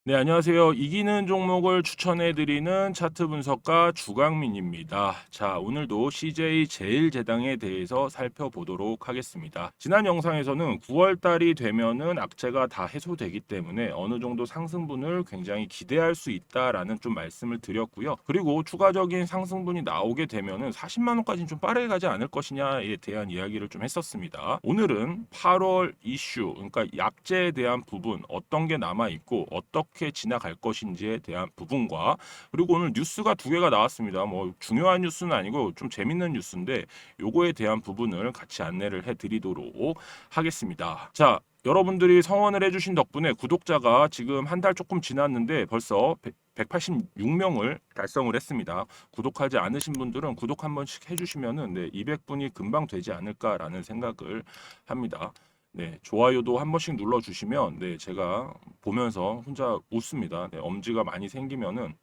네, 안녕하세요. 이기는 종목을 추천해드리는 차트 분석가 주강민입니다. 자, 오늘도 CJ 제일제당에 대해서 살펴보도록 하겠습니다. 지난 영상에서는 9월 달이 되면은 악재가 다 해소되기 때문에 어느 정도 상승분을 굉장히 기대할 수 있다라는 좀 말씀을 드렸고요. 그리고 추가적인 상승분이 나오게 되면은 40만 원까지는 좀 빠르게 가지 않을 것이냐에 대한 이야기를 좀 했었습니다. 오늘은 8월 이슈, 그러니까 약재에 대한 부분, 어떤 게 남아 있고 어떻게 지나갈 것인지에 대한 부분과, 그리고 오늘 뉴스가 두 개가 나왔습니다. 뭐 중요한 뉴스는 아니고 좀 재밌는 뉴스인데 요거에 대한 부분을 같이 안내를 해드리도록 하겠습니다. 자, 여러분들이 성원을 해주신 덕분에 구독자가 지금 한 달 조금 지났는데 벌써 186명을 달성을 했습니다. 구독하지 않으신 분들은 구독 한 번씩 해주시면은 200분이 금방 되지 않을까라는 생각을 합니다. 네, 좋아요도 한 번씩 눌러주시면 제가 보면서 혼자 웃습니다. 네, 엄지가 많이 생기면은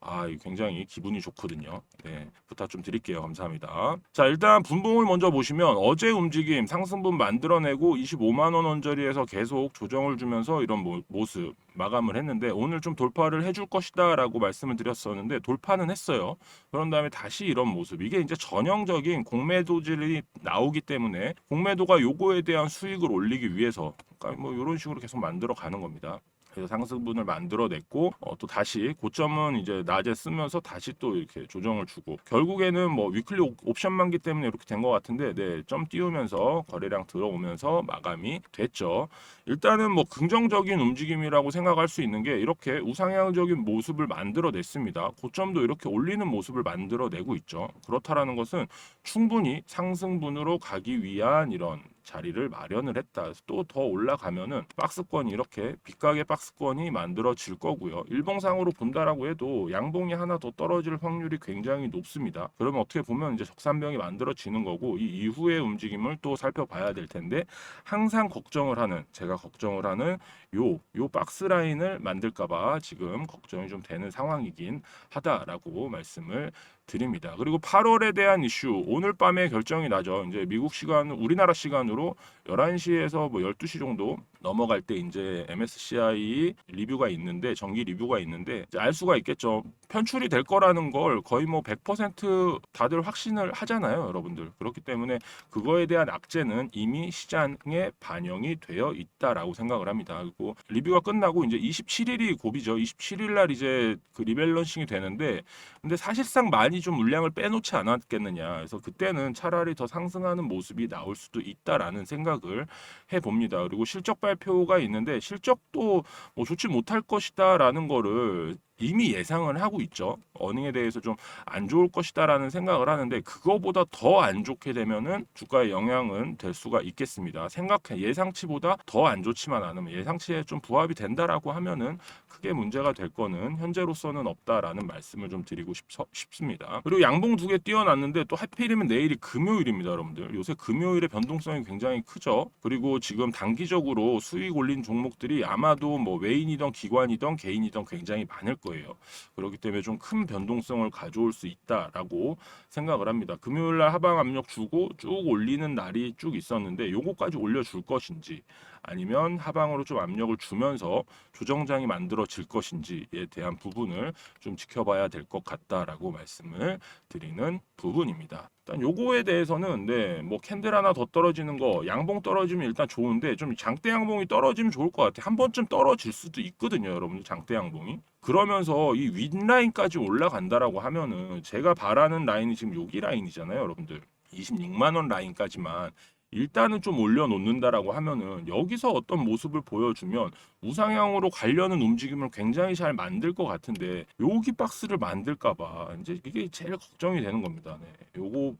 굉장히 기분이 좋거든요. 네, 부탁 좀 드릴게요. 감사합니다. 자, 일단 분봉을 먼저 보시면 어제 움직임 상승분 만들어내고 25만 원 언저리에서 계속 조정을 주면서 이런 모습 마감을 했는데, 오늘 좀 돌파를 해줄 것이다라고 말씀을 드렸었는데 돌파는 했어요. 그런 다음에 다시 이런 모습, 이게 이제 전형적인 공매도질이 나오기 때문에 공매도가 요거에 대한 수익을 올리기 위해서, 그러니까 뭐 이런 식으로 계속 만들어 가는 겁니다. 그래서 상승분을 만들어냈고 또 다시 고점은 이제 낮에 쓰면서 다시 또 이렇게 조정을 주고, 결국에는 뭐 위클리 옵션 만기 때문에 이렇게 된 것 같은데 점 띄우면서 거래량 들어오면서 마감이 됐죠. 일단은 뭐 긍정적인 움직임이라고 생각할 수 있는 게 이렇게 우상향적인 모습을 만들어냈습니다. 고점도 이렇게 올리는 모습을 만들어내고 있죠. 그렇다라는 것은 충분히 상승분으로 가기 위한 이런 자리를 마련을 했다. 또 더 올라가면은 박스권이 이렇게 빗가게 박스권이 만들어질 거고요. 일봉상으로 본다라고 해도 양봉이 하나 더 떨어질 확률이 굉장히 높습니다. 그러면 어떻게 보면 이제 적산병이 만들어지는 거고, 이 이후의 움직임을 또 살펴봐야 될 텐데, 항상 걱정을 하는, 제가 걱정을 하는 요 박스 라인을 만들까봐 지금 걱정이 좀 되는 상황이긴 하다라고 말씀을 드립니다. 그리고 8월에 대한 이슈, 오늘 밤에 결정이 나죠. 이제 미국 시간, 우리나라 시간으로 11시에서 뭐 12시 정도 넘어갈 때 이제 MSCI 리뷰가 있는데, 정기 리뷰가 있는데 이제 알 수가 있겠죠. 편출이 될 거라는 걸 거의 뭐 100% 다들 확신을 하잖아요, 여러분들. 그렇기 때문에 그거에 대한 악재는 이미 시장에 반영이 되어 있다라고 생각을 합니다. 그리고 리뷰가 끝나고 이제 27일이 고비죠. 27일 날 이제 그 리밸런싱이 되는데, 근데 사실상 많이 좀 물량을 빼놓지 않았겠느냐. 그래서 그때는 차라리 더 상승하는 모습이 나올 수도 있다라는 생각을 해봅니다. 그리고 실적 발표가 있는데 실적도 뭐 좋지 못할 것이다라는 거를 이미 예상을 하고 있죠. 어닝에 대해서 좀 안 좋을 것이다라는 생각을 하는데, 그거보다 더 안 좋게 되면은 주가에 영향은 될 수가 있겠습니다. 예상치보다 더 안 좋지만 않으면, 예상치에 좀 부합이 된다라고 하면은 크게 문제가 될 거는 현재로서는 없다라는 말씀을 좀 드리고 싶습니다. 그리고 양봉 두 개 띄워놨는데 또 하필이면 내일이 금요일입니다, 여러분들. 요새 금요일의 변동성이 굉장히 크죠. 그리고 지금 단기적으로 수익 올린 종목들이 아마도 뭐 외인이던 기관이던 개인이던 굉장히 많을 거예요. 그렇기 때문에 좀 큰 변동성을 가져올 수 있다라고 생각을 합니다. 금요일 날 하방 압력 주고 쭉 올리는 날이 쭉 있었는데 요거까지 올려줄 것인지, 아니면 하방으로 좀 압력을 주면서 조정장이 만들어질 것인지에 대한 부분을 좀 지켜봐야 될 것 같다라고 말씀을 드리는 부분입니다. 일단 요거에 대해서는 뭐 캔들 하나 더 떨어지는 거, 양봉 떨어지면 일단 좋은데 좀 장대 양봉이 떨어지면 좋을 것 같아요. 한 번쯤 떨어질 수도 있거든요, 여러분들. 장대 양봉이 그러면서 이 윗라인까지 올라간다라고 하면은, 제가 바라는 라인이 지금 여기 라인이잖아요, 여러분들. 26만 원 라인까지만 일단은 좀 올려놓는다라고 하면은, 여기서 어떤 모습을 보여주면 우상향으로 가려는 움직임을 굉장히 잘 만들 것 같은데, 여기 박스를 만들까봐 이제 이게 제일 걱정이 되는 겁니다. 네. 요거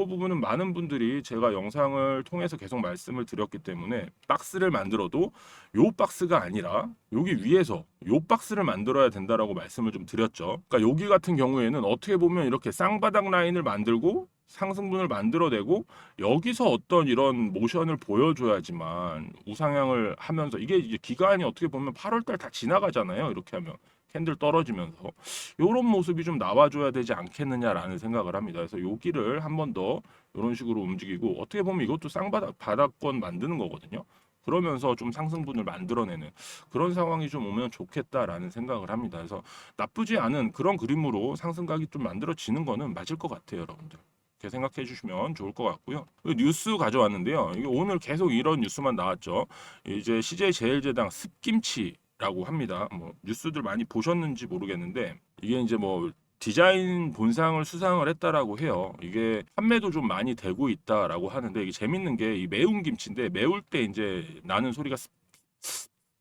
부분은 많은 분들이 제가 영상을 통해서 계속 말씀을 드렸기 때문에, 박스를 만들어도 요 박스가 아니라 여기 위에서 요 박스를 만들어야 된다라고 말씀을 좀 드렸죠. 그러니까 여기 같은 경우에는 어떻게 보면 이렇게 쌍바닥 라인을 만들고 상승분을 만들어내고 여기서 어떤 이런 모션을 보여줘야지만 우상향을 하면서, 이게 이제 기간이 어떻게 보면 8월달 다 지나가잖아요. 이렇게 하면 캔들 떨어지면서 이런 모습이 좀 나와줘야 되지 않겠느냐라는 생각을 합니다. 그래서 여기를 한 번 더 이런 식으로 움직이고, 어떻게 보면 이것도 쌍바닥 바닥권 만드는 거거든요. 그러면서 좀 상승분을 만들어내는 그런 상황이 좀 오면 좋겠다라는 생각을 합니다. 그래서 나쁘지 않은 그런 그림으로 상승각이 좀 만들어지는 거는 맞을 것 같아요, 여러분들. 이렇게 생각해 주시면 좋을 것 같고요. 뉴스 가져왔는데요. 이게 오늘 계속 이런 뉴스만 나왔죠. 이제 CJ 제일제당 습김치라고 합니다. 뭐 뉴스들 많이 보셨는지 모르겠는데 이게 이제 뭐 디자인 본상을 수상을 했다라고 해요. 이게 판매도 좀 많이 되고 있다라고 하는데 이게 재밌는 게 이 매운 김치인데 매울 때 이제 나는 소리가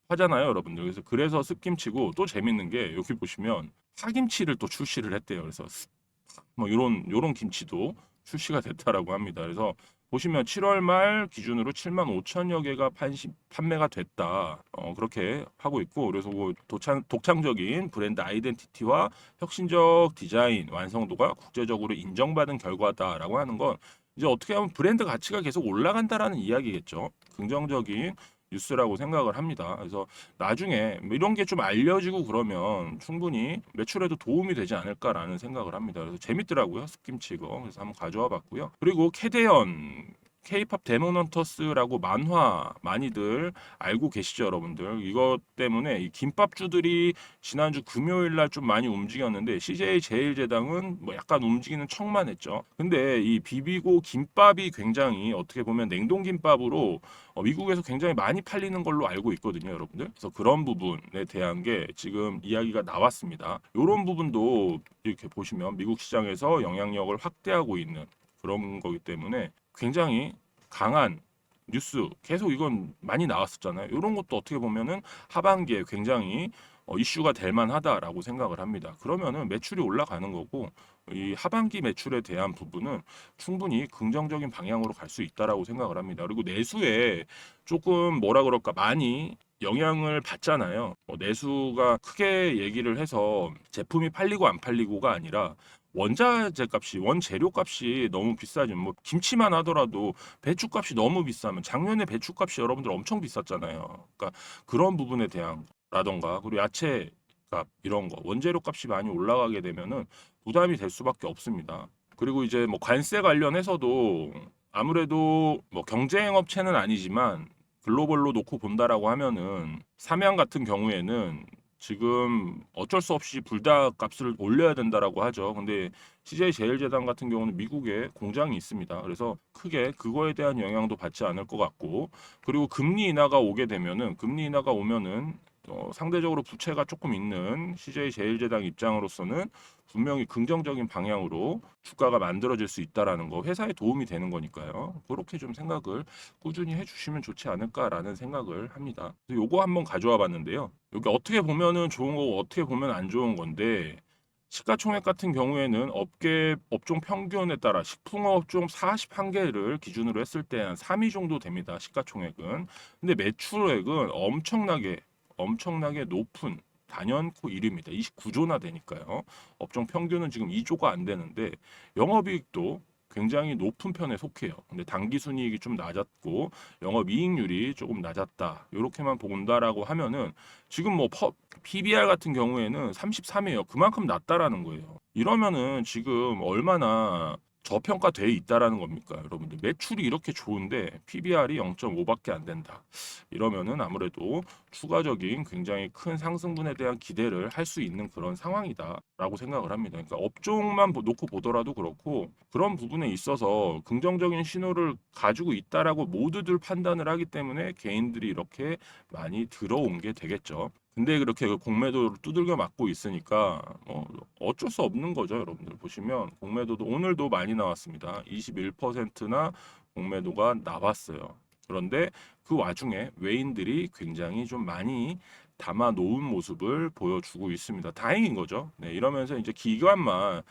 하잖아요, 여러분들. 그래서 습김치고 또 재밌는 게 여기 보시면 파김치를 또 출시를 했대요. 그래서 뭐 요런 김치도 출시가 됐다라고 합니다. 그래서 보시면 7월 말 기준으로 7만 5천여 개가 판매가 됐다. 그렇게 하고 있고 그래서 뭐 독창적인 브랜드 아이덴티티와 혁신적 디자인 완성도가 국제적으로 인정받은 결과다라고 하는 건 이제 어떻게 하면 브랜드 가치가 계속 올라간다라는 이야기겠죠. 긍정적인 뉴스라고 생각을 합니다. 그래서 나중에 뭐 이런 게 좀 알려지고 그러면 충분히 매출에도 도움이 되지 않을까라는 생각을 합니다. 그래서 재밌더라고요. 습김치 이거. 그래서 한번 가져와 봤고요. 그리고 캐대언 K-팝 데몬헌터스라고 만화 많이들 알고 계시죠, 여러분들? 이것 때문에 이 김밥주들이 지난주 금요일 날 좀 많이 움직였는데 CJ 제일제당은 뭐 약간 움직이는 척만 했죠. 근데 이 비비고 김밥이 굉장히 어떻게 보면 냉동김밥으로 미국에서 굉장히 많이 팔리는 걸로 알고 있거든요, 여러분들. 그래서 그런 부분에 대한 게 지금 이야기가 나왔습니다. 이런 부분도 이렇게 보시면 미국 시장에서 영향력을 확대하고 있는 그런 거기 때문에 굉장히 강한 뉴스 계속 이건 많이 나왔었잖아요. 이런 것도 어떻게 보면은 하반기에 굉장히 이슈가 될 만하다라고 생각을 합니다. 그러면은 매출이 올라가는 거고 이 하반기 매출에 대한 부분은 충분히 긍정적인 방향으로 갈 수 있다라고 생각을 합니다. 그리고 내수에 조금 뭐라 그럴까 많이 영향을 받잖아요. 내수가 크게 얘기를 해서 제품이 팔리고 안 팔리고가 아니라 원자재 값이 원재료 값이 너무 비싸지면 뭐 김치만 하더라도 배추 값이 너무 비싸면 작년에 배추 값이 여러분들 엄청 비쌌잖아요. 그러니까 그런 부분에 대한 라던가 그리고 야채 값 이런 거 원재료 값이 많이 올라가게 되면은 부담이 될 수밖에 없습니다. 그리고 이제 뭐 관세 관련해서도 아무래도 뭐 경쟁 업체는 아니지만 글로벌로 놓고 본다라고 하면은 삼양 같은 경우에는 지금 어쩔 수 없이 불닭 값을 올려야 된다라고 하죠. 근데 CJ 제일제당 같은 경우는 미국에 공장이 있습니다. 그래서 크게 그거에 대한 영향도 받지 않을 것 같고 그리고 금리 인하가 오게 되면은 금리 인하가 오면은 상대적으로 부채가 조금 있는 CJ 제일제당 입장으로서는 분명히 긍정적인 방향으로 주가가 만들어질 수 있다라는 거 회사에 도움이 되는 거니까요. 그렇게 좀 생각을 꾸준히 해주시면 좋지 않을까라는 생각을 합니다. 그래서 요거 한번 가져와 봤는데요. 여기 어떻게 보면은 좋은 거고 어떻게 보면 안 좋은 건데 시가총액 같은 경우에는 업종 평균에 따라 식품업종 41개를 기준으로 했을 때 한 3위 정도 됩니다. 시가총액은. 근데 매출액은 엄청나게 높은 단연코 1위입니다. 29조나 되니까요. 업종 평균은 지금 2조가 안 되는데 영업이익도 굉장히 높은 편에 속해요. 근데 당기순이익이 좀 낮았고 영업이익률이 조금 낮았다. 이렇게만 본다라고 하면은 지금 뭐 PBR 같은 경우에는 33이에요. 그만큼 낮다라는 거예요. 이러면은 지금 얼마나 저평가돼 있다라는 겁니까, 여러분들? 매출이 이렇게 좋은데 PBR이 0.5밖에 안 된다. 이러면은 아무래도 추가적인 굉장히 큰 상승분에 대한 기대를 할 수 있는 그런 상황이다라고 생각을 합니다. 그러니까 업종만 놓고 보더라도 그렇고 그런 부분에 있어서 긍정적인 신호를 가지고 있다라고 모두들 판단을 하기 때문에 개인들이 이렇게 많이 들어온 게 되겠죠. 근데 그렇게 공매도를 두들겨 맞고 있으니까 어쩔 수 없는 거죠, 여러분들. 보시면 공매도도 오늘도 많이 나왔습니다. 21%나 공매도가 나왔어요. 그런데 그 와중에 외인들이 굉장히 좀 많이 담아 놓은 모습을 보여주고 있습니다. 다행인 거죠. 네, 이러면서 이제 기관만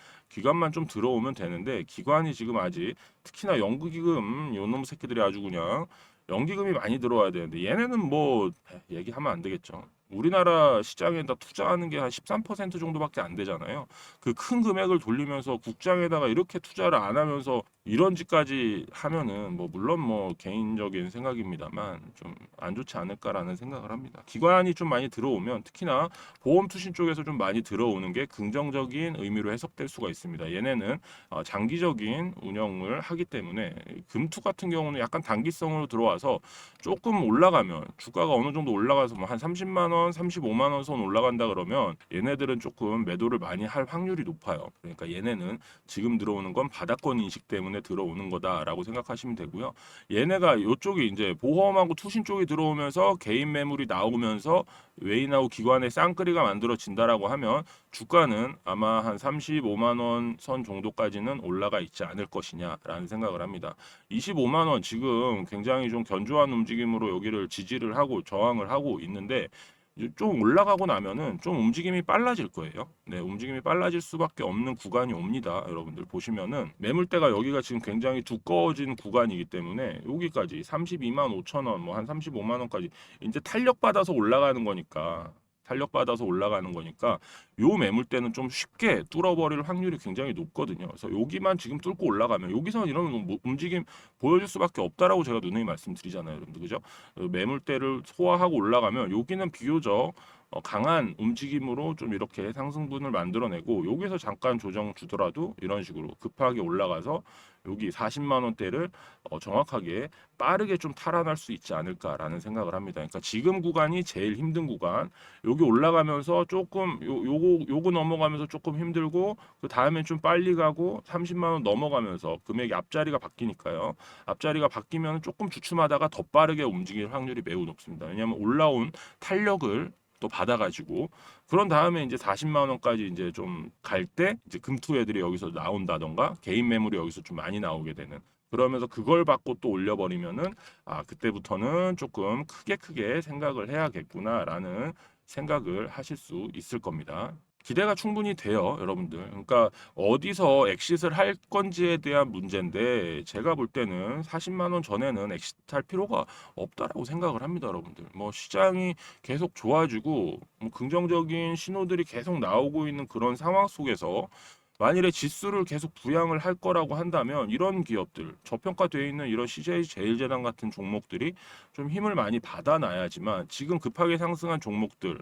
좀 들어오면 되는데 기관이 지금 아직 특히나 연기금 요놈 새끼들이 아주 그냥 연기금이 많이 들어와야 되는데 얘네는 뭐 얘기하면 안 되겠죠. 우리나라 시장에다 투자하는 게 한 13% 정도밖에 안 되잖아요. 그 큰 금액을 돌리면서 국장에다가 이렇게 투자를 안 하면서 이런 짓까지 하면은 뭐 물론 뭐 개인적인 생각입니다만 좀 안 좋지 않을까라는 생각을 합니다. 기관이 좀 많이 들어오면 특히나 보험 투신 쪽에서 좀 많이 들어오는 게 긍정적인 의미로 해석될 수가 있습니다. 얘네는 장기적인 운영을 하기 때문에 금투 같은 경우는 약간 단기성으로 들어와서 조금 올라가면 주가가 어느 정도 올라가서 뭐 한 30만 원, 35만 원 선 올라간다 그러면 얘네들은 조금 매도를 많이 할 확률이 높아요. 그러니까 얘네는 지금 들어오는 건 바닥권 인식 때문에 들어오는 거다라고 생각하시면 되고요. 얘네가 이쪽이 이제 보험하고 투신 쪽이 들어오면서 개인 매물이 나오면서 외인하고 기관의 쌍끌이가 만들어진다라고 하면 주가는 아마 한 35만 원 선 정도까지는 올라가 있지 않을 것이냐라는 생각을 합니다. 25만 원 지금 굉장히 좀 견조한 움직임으로 여기를 지지를 하고 저항을 하고 있는데 이제 좀 올라가고 나면은 좀 움직임이 빨라질 거예요. 네, 움직임이 빨라질 수밖에 없는 구간이 옵니다. 여러분들 보시면은 매물대가 여기가 지금 굉장히 두꺼워진 구간이기 때문에 여기까지 32만 5천 원, 뭐 한 35만 원까지 이제 탄력 받아서 올라가는 거니까 탄력받아서 올라가는 거니까 요 매물대는 좀 쉽게 뚫어버릴 확률이 굉장히 높거든요. 그래서 여기만 지금 뚫고 올라가면 여기서 이런 움직임 보여줄 수밖에 없다라고 제가 누누이 말씀드리잖아요, 여러분들 그죠? 매물대를 소화하고 올라가면 여기는 비교적 강한 움직임으로 좀 이렇게 상승분을 만들어내고 여기서 잠깐 조정 주더라도 이런 식으로 급하게 올라가서 여기 40만 원대를 정확하게 빠르게 좀 탈환할 수 있지 않을까라는 생각을 합니다. 그러니까 지금 구간이 제일 힘든 구간. 여기 올라가면서 조금 요거 넘어가면서 조금 힘들고 그 다음엔 좀 빨리 가고 30만 원 넘어가면서 금액이 앞자리가 바뀌니까요. 앞자리가 바뀌면 조금 주춤하다가 더 빠르게 움직일 확률이 매우 높습니다. 왜냐하면 올라온 탄력을 또 받아가지고 그런 다음에 이제 40만 원까지 이제 좀 갈 때 이제 금투 애들이 여기서 나온다던가 개인 매물이 여기서 좀 많이 나오게 되는 그러면서 그걸 받고 또 올려버리면은 그때부터는 조금 크게 생각을 해야겠구나라는 생각을 하실 수 있을 겁니다. 기대가 충분히 돼요, 여러분들. 그러니까 어디서 엑싯을 할 건지에 대한 문제인데 제가 볼 때는 40만 원 전에는 엑싯할 필요가 없다라고 생각을 합니다, 여러분들. 뭐 시장이 계속 좋아지고 뭐 긍정적인 신호들이 계속 나오고 있는 그런 상황 속에서 만일에 지수를 계속 부양을 할 거라고 한다면 이런 기업들, 저평가되어 있는 이런 CJ 제일제당 같은 종목들이 좀 힘을 많이 받아놔야지만 지금 급하게 상승한 종목들,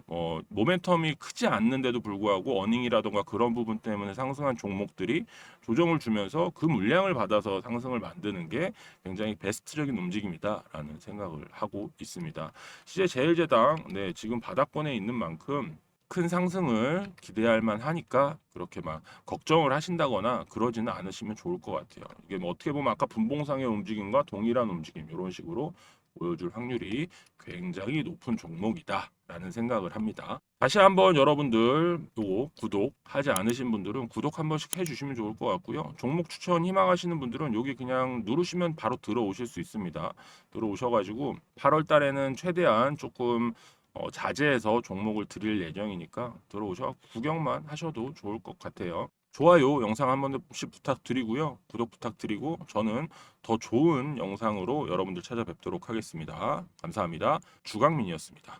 모멘텀이 크지 않는데도 불구하고 어닝이라던가 그런 부분 때문에 상승한 종목들이 조정을 주면서 그 물량을 받아서 상승을 만드는 게 굉장히 베스트적인 움직임이다라는 생각을 하고 있습니다. CJ 제일제당, 네, 지금 바닥권에 있는 만큼 큰 상승을 기대할 만하니까 그렇게 막 걱정을 하신다거나 그러지는 않으시면 좋을 것 같아요. 이게 뭐 어떻게 보면 아까 분봉상의 움직임과 동일한 움직임 이런 식으로 보여줄 확률이 굉장히 높은 종목이다라는 생각을 합니다. 다시 한번 여러분들 또 구독하지 않으신 분들은 구독 한 번씩 해주시면 좋을 것 같고요. 종목 추천 희망하시는 분들은 여기 그냥 누르시면 바로 들어오실 수 있습니다. 들어오셔가지고 8월 달에는 최대한 조금 자제해서 종목을 드릴 예정이니까 들어오셔 구경만 하셔도 좋을 것 같아요. 좋아요 영상 한 번씩 부탁드리고요. 구독 부탁드리고 저는 더 좋은 영상으로 여러분들 찾아뵙도록 하겠습니다. 감사합니다. 주강민이었습니다.